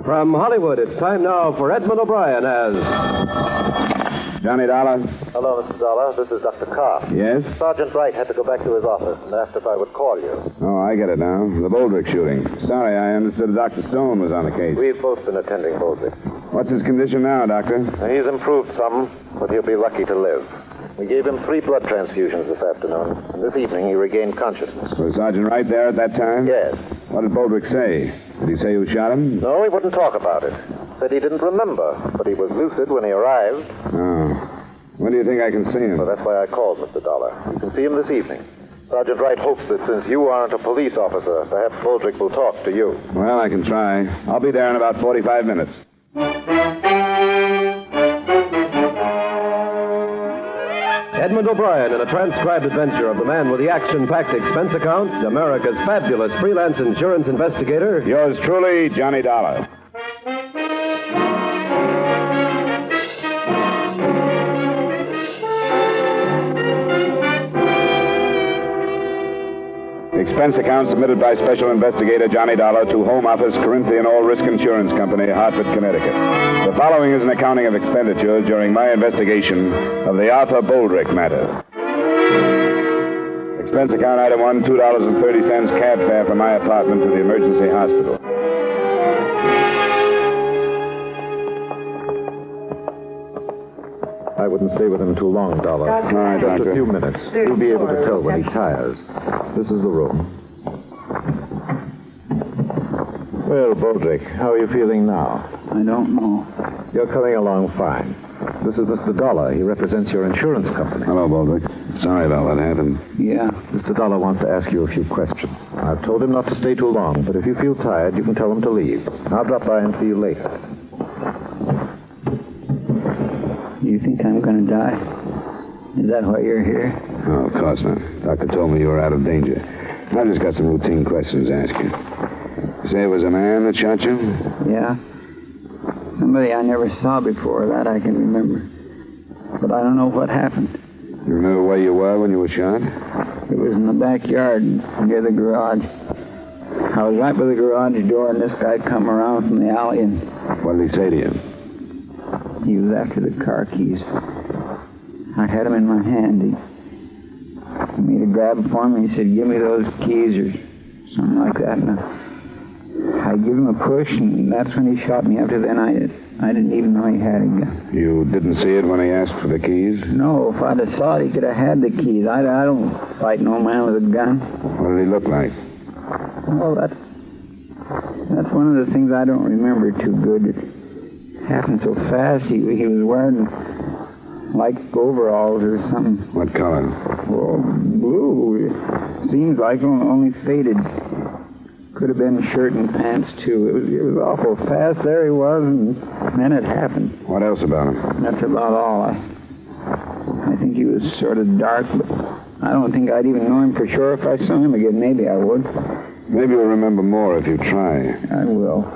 From Hollywood, it's time now for Edmund O'Brien as... Johnny Dollar? Hello, Mr. Dollar. This is Dr. Carr. Yes? Sergeant Wright had to go back to his office and asked if I would call you. Oh, I get it now. The Boldrick shooting. Sorry, I understood Dr. Stone was on the case. We've both been attending Baldrick. What's his condition now, Doctor? He's improved some, but he'll be lucky to live. We gave him 3 blood transfusions this afternoon, and this evening he regained consciousness. Was Sergeant Wright there at that time? Yes. What did Boldrick say? Did he say who shot him? No, he wouldn't talk about it. Said he didn't remember, but he was lucid when he arrived. Oh. When do you think I can see him? Well, that's why I called, Mr. Dollar. You can see him this evening. Sergeant Wright hopes that since you aren't a police officer, perhaps Boldrick will talk to you. Well, I can try. I'll be there in about 45 minutes. Edmund O'Brien in a transcribed adventure of the man with the action-packed expense account, America's fabulous freelance insurance investigator. Yours truly, Johnny Dollar. Expense account submitted by Special Investigator Johnny Dollar to Home Office, Corinthian All Risk Insurance Company, Hartford, Connecticut. The following is an accounting of expenditures during my investigation of the Arthur Boldrick matter. Expense account item 1, $2.30 cab fare from my apartment to the emergency hospital. I wouldn't stay with him too long, Dollar. All right, Just Doctor. a few minutes. You'll be able to tell when he tires. This is the room. Well, Boldrick, how are you feeling now? I don't know. You're coming along fine. This is Mr. Dollar. He represents your insurance company. Hello, Boldrick. Sorry about what happened. Yeah. Mr. Dollar wants to ask you a few questions. I've told him not to stay too long, but if you feel tired, you can tell him to leave. I'll drop by and see you later. You think I'm going to die? Is that why you're here? Oh, of course not. Doctor told me you were out of danger. I've just got some routine questions to ask you. You say it was a man that shot you? Yeah. Somebody I never saw before, that I can remember. But I don't know what happened. You remember where you were when you were shot? It was in the backyard near the garage. I was right by the garage door, and this guy come around from the alley, and What did he say to you? he was after the car keys. I had them in my hand. He made a grab for me. He said, "Give me those keys," or something like that. And I gave him a push, and that's when he shot me. After then, I didn't even know he had a gun. You didn't see it when he asked for the keys? No, if I'd have saw it, he could have had the keys. I don't fight no man with a gun. What did he look like? Well, that's one of the things I don't remember too good. It happened so fast. He was wearing like overalls or something. What color? Well, blue. It seems like only faded. Could have been shirt and pants too. It was awful fast. There he was, and then it happened. What else about him? That's about all. I think he was sort of dark, but I don't think I'd even know him for sure if I saw him again. Maybe I would. Maybe you'll remember more if you try. I will.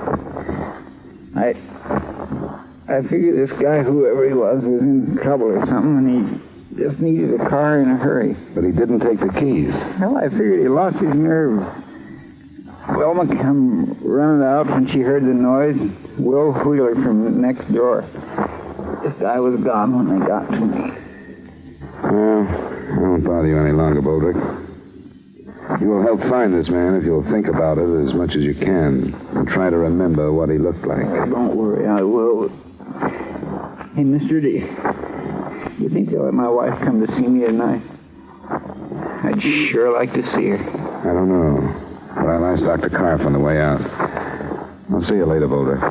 I figure this guy, whoever he was in trouble or something, and he just needed a car in a hurry. But he didn't take the keys. Well, I figured he lost his nerve. Wilma come running out when she heard the noise. Will Wheeler from next door. This guy was gone when they got to me. Well, I won't bother you any longer, Boldrick. You will help find this man if you'll think about it as much as you can and try to remember what he looked like. Don't worry, I will. Hey, Mr. D, you think they'll let my wife come to see me tonight? I'd sure like to see her. I don't know, but I'll ask Dr. Carr on the way out. I'll see you later, Boldrick.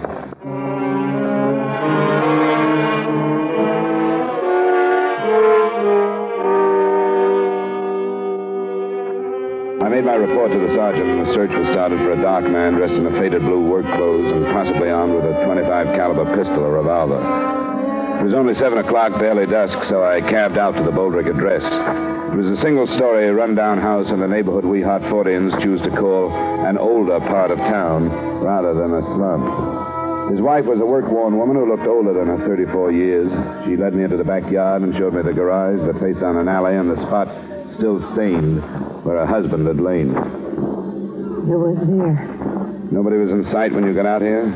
I made my report to the sergeant, and the search was started for a dark man dressed in a faded blue work clothes and possibly armed with a .25 caliber pistol or revolver. It was only 7 o'clock, barely dusk, so I cabbed out to the Boldrick address. It was a single-story, run-down house in the neighborhood we Hartfordians choose to call an older part of town rather than a slum. His wife was a work-worn woman who looked older than her 34 years. She led me into the backyard and showed me the garage that faced on an alley and the spot still stained where her husband had lain. It was there. Nobody was in sight when you got out here?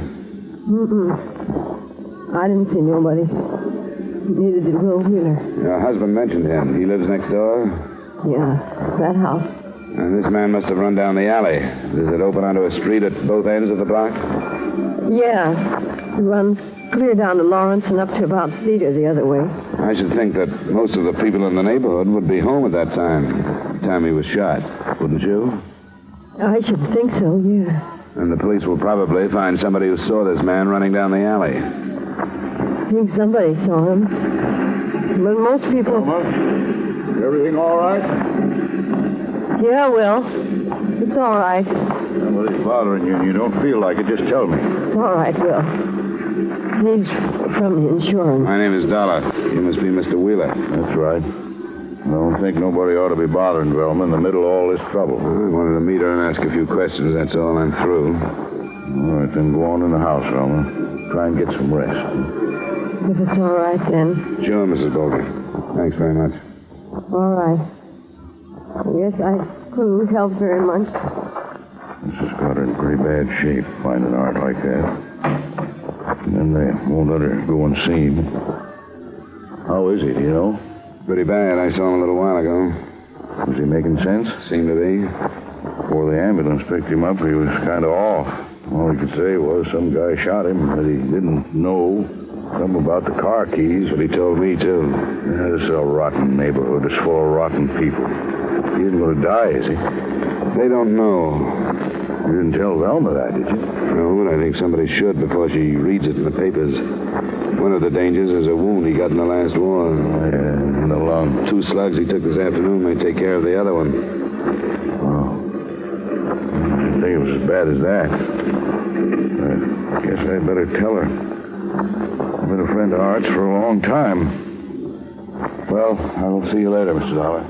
I didn't see nobody. Neither did Will Wheeler. Your husband mentioned him. He lives next door? Yeah, that house. And this man must have run down the alley. Does it open onto a street at both ends of the block? Yeah, it runs clear down to Lawrence and up to about Cedar the other way. I should think that most of the people in the neighborhood would be home at that time. The time he was shot, wouldn't you? I should think so, yeah. And the police will probably find somebody who saw this man running down the alley. I think somebody saw him. But most people... Everything all right? Yeah, Will. It's all right. Somebody's bothering you and you don't feel like it. Just tell me. It's all right, Will. He's from the insurance. My name is Dollar. You must be Mr. Wheeler. That's right. I don't think nobody ought to be bothering Velma in the middle of all this trouble. I wanted to meet her and ask a few questions. That's all. I'm through. All right, then go on in the house, Velma. Try and get some rest. If it's all right, then. Sure, Mrs. Baldrick. Thanks very much. All right. I guess I couldn't help very much. This has got her in pretty bad shape, finding art like that. And then they won't let her go unseen. How is he, do you know? Pretty bad. I saw him a little while ago. Was he making sense? Seemed to be. Before the ambulance picked him up, he was kind of off. All he could say was some guy shot him, but he didn't know. Something about the car keys. But he told me, too. Yeah, this is a rotten neighborhood. It's full of rotten people. He isn't going to die, is he? They don't know. You didn't tell Velma that, did you? No, but I think somebody should before she reads it in the papers. One of the dangers is a wound he got in the last war. Yeah, in the lung. 2 slugs he took this afternoon may take care of the other one. Oh. I didn't think it was as bad as that. I guess I'd better tell her. I've been a friend of Art's for a long time. Well, I'll see you later, Mr. Dollar.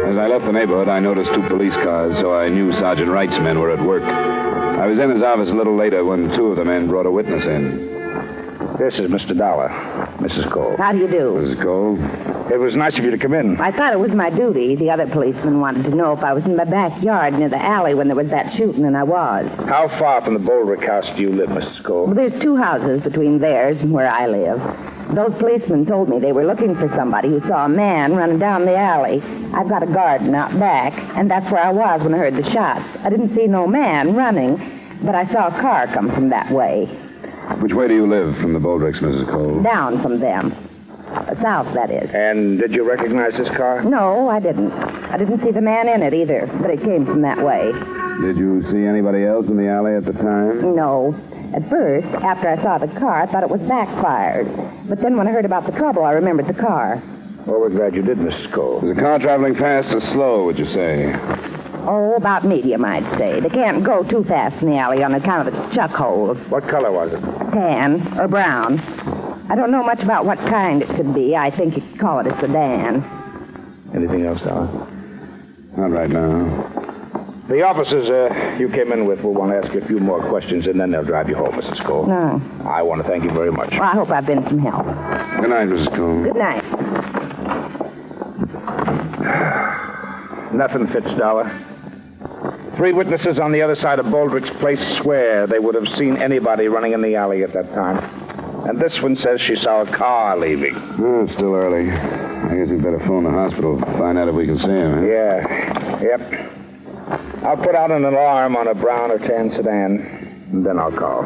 As I left the neighborhood, I noticed 2 police cars, so I knew Sergeant Wright's men were at work. I was in his office a little later when 2 of the men brought a witness in. This is Mr. Dollar, Mrs. Cole. How do you do? Mrs. Cole? It was nice of you to come in. I thought it was my duty. The other policeman wanted to know if I was in my backyard near the alley when there was that shooting, and I was. How far from the Boldrick house do you live, Mrs. Cole? Well, there's 2 houses between theirs and where I live. Those policemen told me they were looking for somebody who saw a man running down the alley. I've got a garden out back, and that's where I was when I heard the shots. I didn't see no man running, but I saw a car come from that way. Which way do you live from the Baldricks, Mrs. Cole? Down from them. South, that is. And did you recognize this car? No, I didn't. I didn't see the man in it either, but it came from that way. Did you see anybody else in the alley at the time? No. At first, after I saw the car, I thought it was backfired. But then when I heard about the trouble, I remembered the car. Well, we're glad you did, Mrs. Cole. Was the car traveling fast or slow, would you say? Oh, about medium, I'd say. They can't go too fast in the alley on account of the chuck holes. What color was it? Tan or brown. I don't know much about what kind it could be. I think you could call it a sedan. Anything else, Dollar? Not right now. The officers you came in with will want to ask you a few more questions, and then they'll drive you home, Mrs. Cole. No. I want to thank you very much. Well, I hope I've been some help. Good night, Mrs. Cole. Good night. Nothing fits, Dollar. 3 witnesses on the other side of Baldrick's place swear they would have seen anybody running in the alley at that time. And this one says she saw a car leaving. Oh, it's still early. I guess we'd better phone the hospital, find out if we can see him, huh? Yeah. Yep. I'll put out an alarm on a brown or tan sedan, and then I'll call.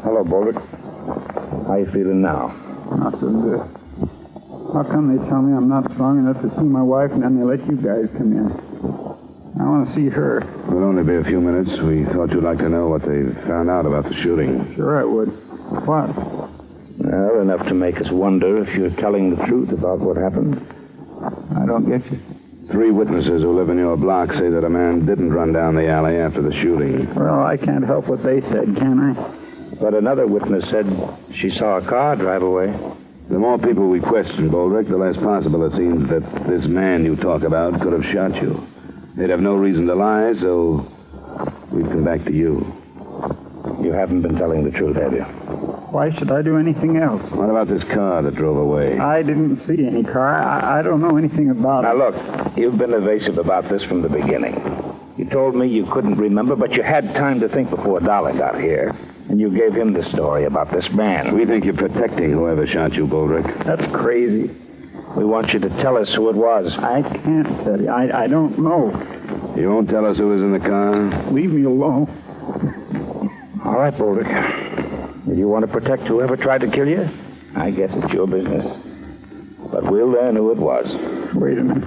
Hello, Boldrick. How you feeling now? Not so good. How come they tell me I'm not strong enough to see my wife and then they let you guys come in? I want to see her. It'll only be a few minutes. We thought you'd like to know what they found out about the shooting. Sure I would. What? Well, enough to make us wonder if you're telling the truth about what happened. I don't get you. 3 witnesses who live in your block say that a man didn't run down the alley after the shooting. Well, I can't help what they said, can I? But another witness said she saw a car drive away. The more people we question, Baldrick, the less possible it seems that this man you talk about could have shot you. They'd have no reason to lie, so we'd come back to you. You haven't been telling the truth, have you? Why should I do anything else? What about this car that drove away? I didn't see any car. I don't know anything about Now, it. look, you've been evasive about this from the beginning. You told me you couldn't remember, but you had time to think before Dollar got here. And you gave him the story about this man. We think you're protecting whoever shot you, Boldrick. That's crazy. We want you to tell us who it was. I can't tell you. I don't know. You won't tell us who was in the car? Leave me alone. All right, Boldrick. If you want to protect whoever tried to kill you, I guess it's your business. But we'll learn who it was. Wait a minute.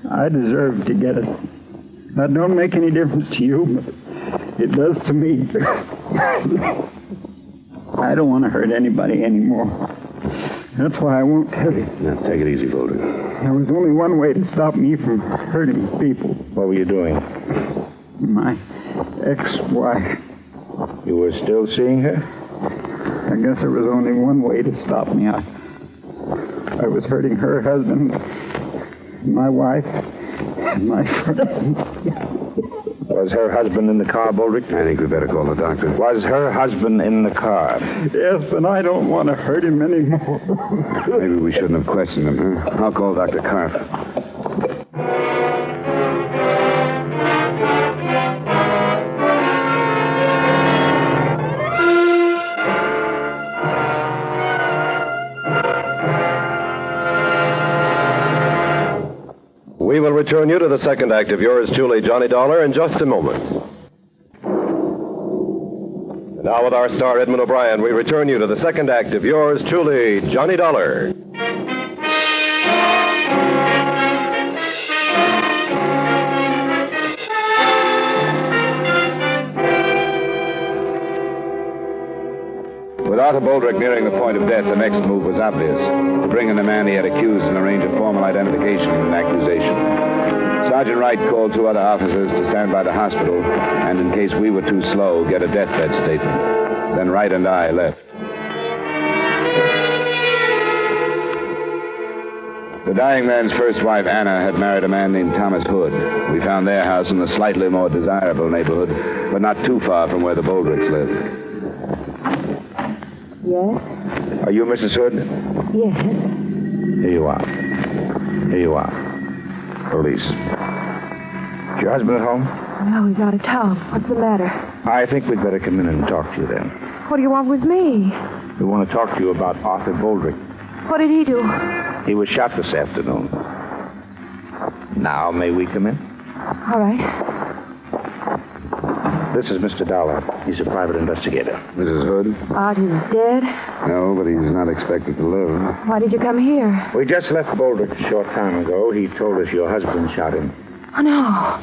I deserve to get it. That don't make any difference to you, but it does to me. I don't want to hurt anybody anymore. That's why I won't tell you. Now, take it easy, Boldrick. There was only one way to stop me from hurting people. What were you doing? My ex-wife. You were still seeing her? I guess there was only one way to stop me. I was hurting her husband, my wife, and my friend. Was her husband in the car, Boldrick? I think we better call the doctor. Was her husband in the car? Yes, but I don't want to hurt him anymore. Maybe we shouldn't have questioned him, huh? I'll call Dr. Karp. We will return you to the second act of yours truly, Johnny Dollar, in just a moment. And now with our star, Edmund O'Brien, we return you to the second act of yours truly, Johnny Dollar. With Arthur Boldrick nearing the point of death, the next move was obvious. To bring in the man he had accused and arrange a formal identification and accusation. Sergeant Wright called 2 other officers to stand by the hospital and, in case we were too slow, get a deathbed statement. Then Wright and I left. The dying man's first wife, Anna, had married a man named Thomas Hood. We found their house in a slightly more desirable neighborhood, but not too far from where the Boldricks lived. Yes? Are you Mrs. Hood? Yes. Here you are. Here you are. Police. Is your husband at home? No, he's out of town. What's the matter? I think we'd better come in and talk to you then. What do you want with me? We want to talk to you about Arthur Boldrick. What did he do? He was shot this afternoon. Now, may we come in? All right. This is Mr. Dollar. He's a private investigator. Mrs. Hood? Art is dead. No, but he's not expected to live. Why did you come here? We just left Boldrick a short time ago. He told us your husband shot him. Oh, no.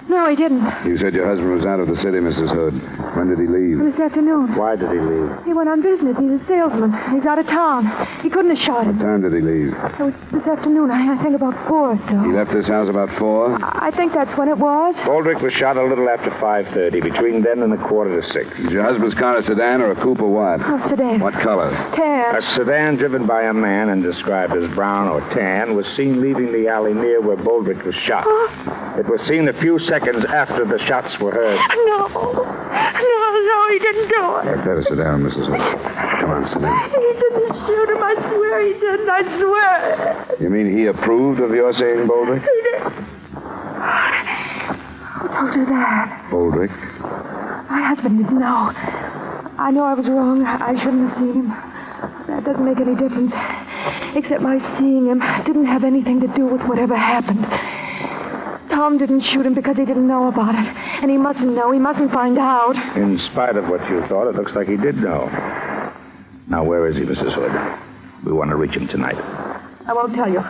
No, he didn't. You said your husband was out of the city, Mrs. Hood. When did he leave? This afternoon. Why did he leave? He went on business. He's a salesman. He's out of town. He couldn't have shot him. What time did he leave? It was this afternoon. I think about 4 or so. He left this house about 4? I think that's when it was. Boldrick was shot a little after 5:30, between then and 5:45. Is your husband's car a sedan or a coupe or what? Oh, sedan. What color? Tan. A sedan driven by a man and described as brown or tan was seen leaving the alley near where Boldrick was shot. It was seen a few seconds after the shots were heard. No. No, he didn't do it. Better sit down, Mrs. Hood. Come on, sit down. He didn't shoot him. I swear he didn't. I swear. You mean he approved of your saying Boldrick? He did. Who told you that? Boldrick? My husband didn't know. I know I was wrong. I shouldn't have seen him. That doesn't make any difference. Except my seeing him didn't have anything to do with whatever happened. Tom didn't shoot him because he didn't know about it. And he mustn't know. He mustn't find out. In spite of what you thought, it looks like he did know. Now, where is he, Mrs. Hood? We want to reach him tonight. I won't tell you.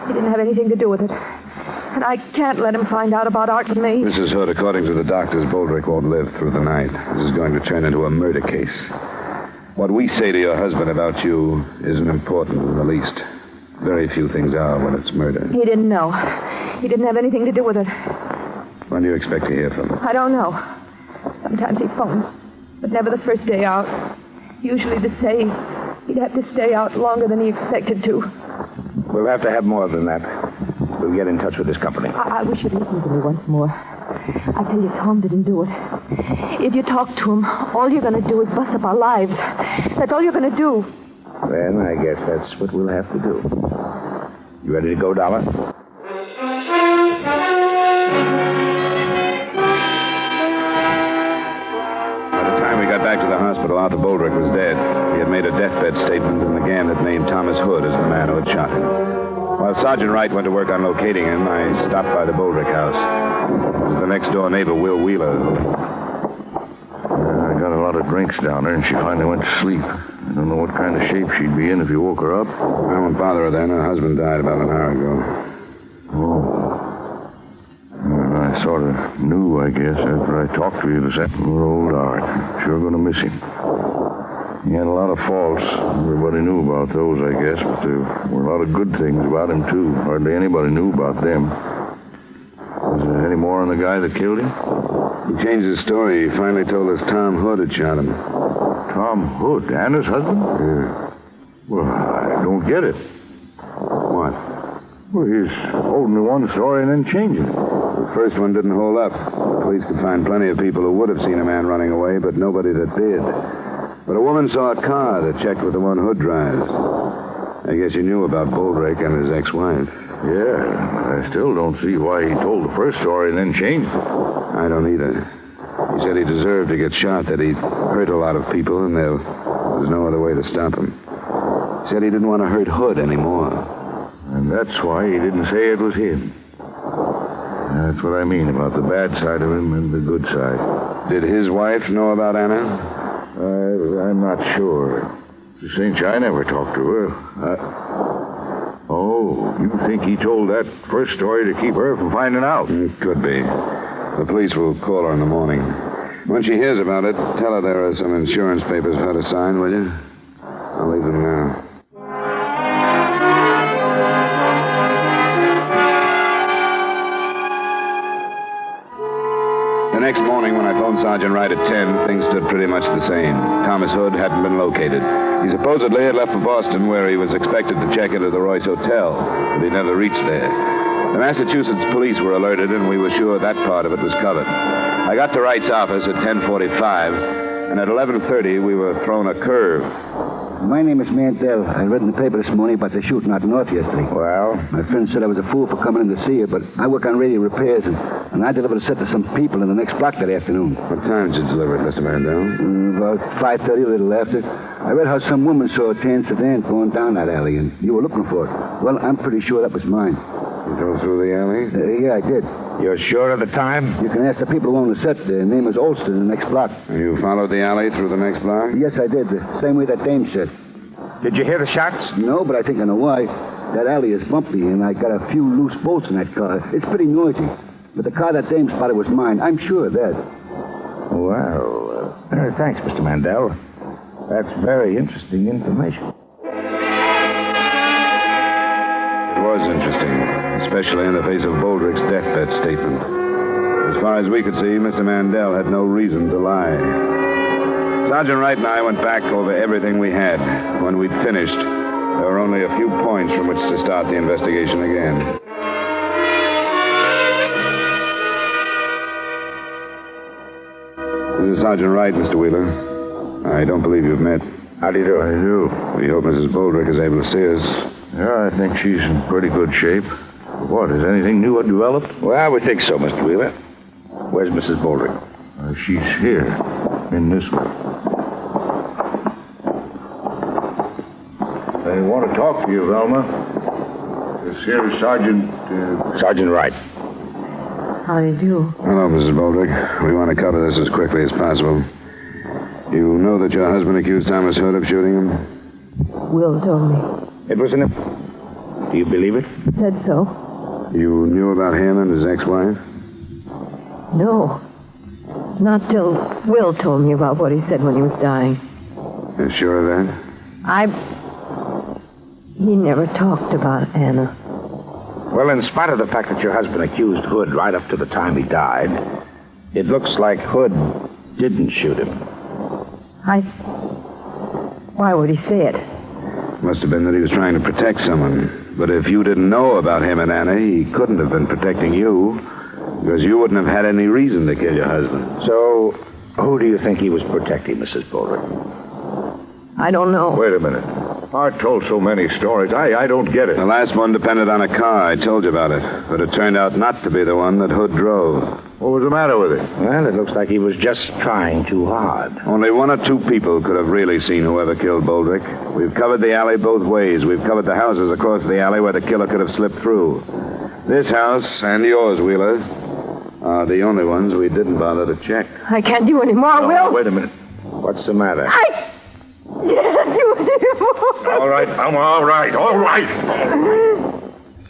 He didn't have anything to do with it. And I can't let him find out about Art and me. Mrs. Hood, according to the doctors, Boldrick won't live through the night. This is going to turn into a murder case. What we say to your husband about you isn't important in the least. Very few things are when it's murder. He didn't know. He didn't have anything to do with it. When do you expect to hear from him? I don't know. Sometimes he phones, but never the first day out. Usually to say he'd have to stay out longer than he expected to. We'll have to have more than that. We'll get in touch with this company. I wish you'd listen to me once more. I tell you, Tom didn't do it. If you talk to him, all you're going to do is bust up our lives. That's all you're going to do. Then I guess that's what we'll have to do. You ready to go, Dollar? We got back to the hospital. Arthur Boldrick was dead. He had made a deathbed statement, and the gang had named Thomas Hood as the man who had shot him. While Sergeant Wright went to work on locating him, I stopped by the Boldrick house. It was the next-door neighbor, Will Wheeler. I got a lot of drinks down there, and she finally went to sleep. I don't know what kind of shape she'd be in if you woke her up. I won't bother her then. Her husband died about an hour ago. Oh. Well, I sort of knew, I guess, after I talked to you this afternoon. Poor old Art. Sure going to miss him. He had a lot of faults. Everybody knew about those, I guess, but there were a lot of good things about him, too. Hardly anybody knew about them. Was there any more on the guy that killed him? He changed his story. He finally told us Tom Hood had shot him. Tom Hood? Anna's husband? Yeah. Well, I don't get it. What? Well, he's holding me one story and then changing it. The first one didn't hold up. The police could find plenty of people who would have seen a man running away, but nobody that did. But a woman saw a car that checked with the one Hood drives. I guess you knew about Baldrick and his ex-wife. Yeah, I still don't see why he told the first story and then changed it. I don't either. He said he deserved to get shot, that he'd hurt a lot of people, and there was no other way to stop him. He said he didn't want to hurt Hood anymore. And that's why he didn't say it was him. That's what I mean about the bad side of him and the good side. Did his wife know about Anna? I'm not sure. The cinch, I never talked to her. Oh, you think he told that first story to keep her from finding out? Could be. The police will call her in the morning. When she hears about it, tell her there are some insurance papers for her to sign, will you? I'll leave them now. The next morning, when I phoned Sergeant Wright at 10, things stood pretty much the same. Thomas Hood hadn't been located. He supposedly had left for Boston, where he was expected to check into the Royce Hotel, but he never reached there. The Massachusetts police were alerted, and we were sure that part of it was covered. I got to Wright's office at 10:45, and at 11:30, we were thrown a curve. My name is Mandel. I read in the paper this morning about the shooting out north yesterday. Well? My friend said I was a fool for coming in to see you, but I work on radio repairs, and I delivered a set to some people in the next block that afternoon. What time did you deliver it, Mr. Mandel? About 5:30, a little after. I read how some woman saw a tan sedan going down that alley, and you were looking for it. Well, I'm pretty sure that was mine. You drove through the alley? Yeah, I did. You're sure of the time? You can ask the people who own the set. Their name is Olston in the next block. You followed the alley through the next block? Yes, I did. The same way that dame said. Did you hear the shots? No, but I think I know why. That alley is bumpy, and I got a few loose bolts in that car. It's pretty noisy. But the car that dame spotted was mine. I'm sure of that. Well, thanks, Mr. Mandel. That's very interesting information. It was interesting, especially in the face of Boldrick's deathbed statement. As far as we could see, Mr. Mandel had no reason to lie. Sergeant Wright and I went back over everything we had. When we'd finished, there were only a few points from which to start the investigation again. This is Sergeant Wright, Mr. Wheeler. I don't believe you've met. How do you do? I do. We hope Mrs. Boldrick is able to see us. Yeah, I think she's in pretty good shape. What, has anything new developed? Well, we think so, Mr. Wheeler. Where's Mrs. Boldrick? She's here, in this one. I want to talk to you, Velma. This here is Sergeant Wright. How do you do? Hello, Mrs. Baldrick. We want to cover this as quickly as possible. You know that your husband accused Thomas Hood of shooting him? Will told me. It was do you believe it? Said so. You knew about him and his ex-wife? No. Not till Will told me about what he said when he was dying. You're sure of that? He never talked about Anna. Well, in spite of the fact that your husband accused Hood right up to the time he died, it looks like Hood didn't shoot him. Why would he say it? Must have been that he was trying to protect someone. But if you didn't know about him and Annie, he couldn't have been protecting you, because you wouldn't have had any reason to kill your husband. So, who do you think he was protecting, Mrs. Boldrick? I don't know. Wait a minute. Art told so many stories. I don't get it. The last one depended on a car. I told you about it. But it turned out not to be the one that Hood drove. What was the matter with it? Well, it looks like he was just trying too hard. Only one or two people could have really seen whoever killed Boldrick. We've covered the alley both ways. We've covered the houses across the alley where the killer could have slipped through. This house and yours, Wheeler, are the only ones we didn't bother to check. I can't do any more, No, Will. wait a minute. What's the matter? I can't do any more. All right, I'm all right. All right.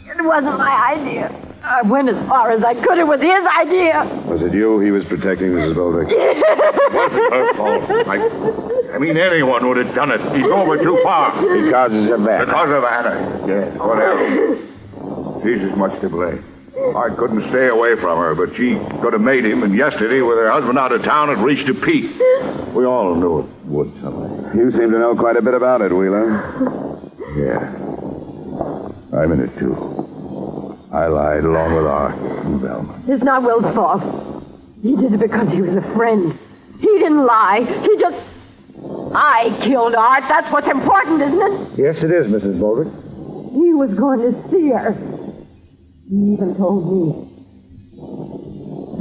It wasn't my idea. I went as far as I could. It was his idea. Was it you he was protecting, Mrs. Boldrick? It wasn't her fault. I mean, anyone would have done it. He's over too far. Because of that. Because of Anna. Yes, whatever. She's as much to blame. I couldn't stay away from her, but she could have made him, and yesterday, with her husband out of town, it reached a peak. We all knew it would someday. You seem to know quite a bit about it, Wheeler. Yeah. I'm in it, too. I lied along with Art and Velma. It's not Will's fault. He did it because he was a friend. He didn't lie. He just... I killed Art. That's what's important, isn't it? Yes, it is, Mrs. Boldrick. He was going to see her. He even told me.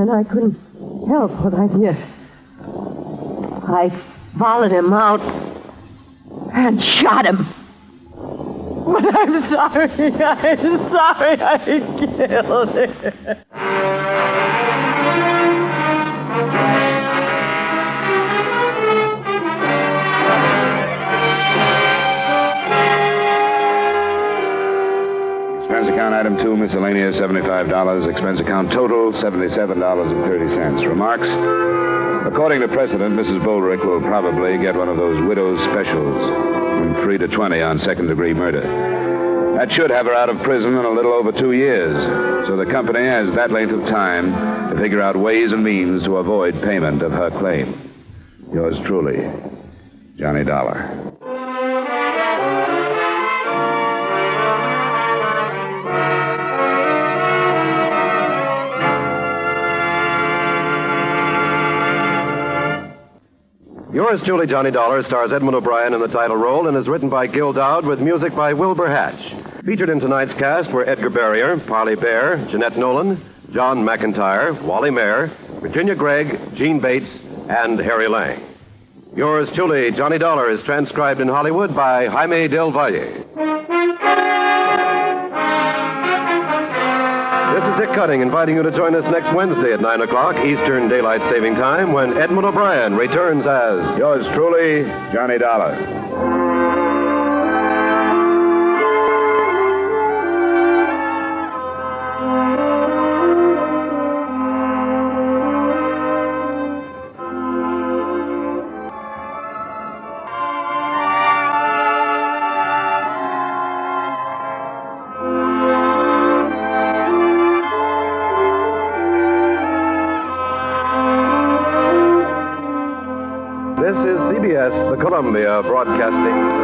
And I couldn't help what I did. I followed him out and shot him. But I'm sorry. I'm sorry I killed him. Expense account item 2, miscellaneous, $75. Expense account total, $77.30. Remarks? According to precedent, Mrs. Boldrick will probably get one of those widow's specials from 3 to 20 on second-degree murder. That should have her out of prison in a little over 2 years. So the company has that length of time to figure out ways and means to avoid payment of her claim. Yours truly, Johnny Dollar. Yours truly, Johnny Dollar, stars Edmund O'Brien in the title role and is written by Gil Dowd with music by Wilbur Hatch. Featured in tonight's cast were Edgar Barrier, Parley Bear, Jeanette Nolan, John McIntyre, Wally Mayer, Virginia Gregg, Gene Bates, and Harry Lang. Yours truly, Johnny Dollar, is transcribed in Hollywood by Jaime Del Valle. This is Dick Cutting inviting you to join us next Wednesday at 9 o'clock Eastern Daylight Saving Time when Edmund O'Brien returns as Yours truly, Johnny Dollar. This is CBS, the Columbia Broadcasting